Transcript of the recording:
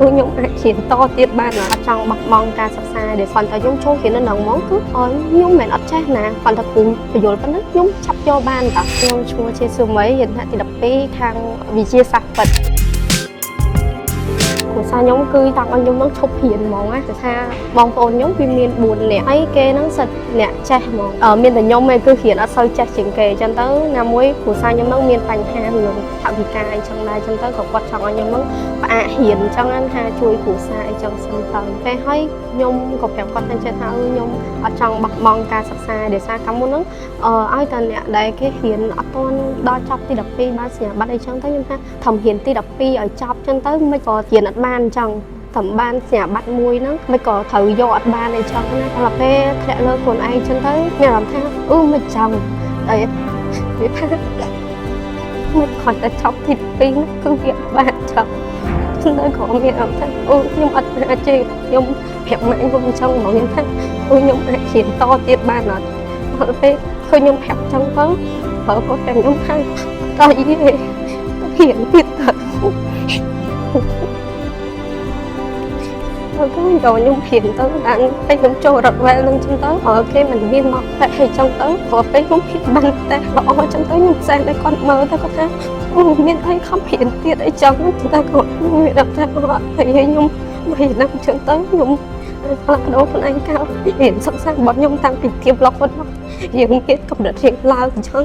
ខ្ញុំអាចហ៊ានតទៀតបានអត់ចង់បោះបង់ការសិក្សាដែលគាត់តែខ្ញុំចូលហ៊ាននៅនឹងហ្មងគឺខ្ញុំមិនអត់ចេះណាគាត់តែគ្រូបញ្យល់ប៉ុណ្ណឹងខ្ញុំឆាប់យកបានតខ្ញុំឈ្មោះជាសុមីរៀនថ្នាក់ទី12ខាងវិទ្យាសាស្ត្រពិតគ្រូសាស្ត្រខ្ញុំគឺតាំងឲ្យខ្ញុំនឹងឈប់រៀនហ្មងណាគឺថាបងប្អូនខ្ញុំវាមាន4នាក់ហើយគេនឹងសិតអ្នកចេះហ្មងមានតែខ្ញុំឯងគឺរៀនអត់សូវចេះជាងគេអញ្ចឹងទៅណាមួយគ្រូសាស្ត្រខ្ញុំនឹងមានបញ្ហារឿងថវិកាអីចឹងដែរអញ្ចឹងទៅក៏គាត់ចង់ឲ្យខ្ញុំនឹងផ្អាករៀនអញ្ចឹងណាថាជួយគ្រូសាស្ត្រអីចឹងសិនទៅតែហើយខ្ញុំក៏ប្រាប់គាត់ថាចេះថាខ្ញុំអត់ចង់បោះបង់ការសិក្សាដោយសារកាលមុនហ្នឹងឲ្យតែអ្នកដែលគេរៀនអត់ទាន់ដល់ចប់ទី12បានសញ្ញាបត្រអីចឹងទៅខ្ញុំថាធំរៀនទី12ឲ្យចប់ចឹងទៅមិនក៏រៀនអត់បានអញ្ចឹងតំបានសញ្ញាបត្រមួយហ្នឹងមិនក៏ត្រូវយកអត់បានអីចឹងណាដល់ពេលធ្លាក់លើខ្លួនឯងចឹងទៅមានអារម្មណ៍ថាមិនចង់អីវាថាមិនខំតែចប់ទី2ហ្នឹងគឺវាបានចប់នៅក៏មានអារម្មណ៍ថាខ្ញុំអត់អាចទេខ្ញុំប្រាប់ម៉ែខ្ញុំអញ្ចឹងហ្មងខ្ញុំថាខ្ញុំអាចហ៊ានតទៀតបានអត់ដល់ពេលឃើញខ្ញុំប្រាប់អញ្ចឹងទៅបើគាត់តែខ្ញុំថាតយីទេហ៊ានទៀតទៅខ្ញុំចូលខ្ញុំហ៊ានទៅដល់ពេលខ្ញុំចូលរត់វែលនឹងចឹងទៅគេមិនមានមកតែអីចឹងទៅព្រោះពេលខ្ញុំហ៊ានបានតែល្អចឹងទៅខ្ញុំផ្សេងតែគាត់មើលទៅគាត់ថាមានអីខំហ៊ានទៀតអីចឹងតែគាត់មានដល់ថាគាត់ហើយខ្ញុំហ៊ានដល់ចឹងទៅខ្ញុំផ្លាស់ប្ដូរខ្លួនឯងកោហ៊ានសិក្សារបស់ខ្ញុំតាំងពីទៀបឡុកគាត់មករៀងទៀតកម្រិតរៀងឡើងចឹង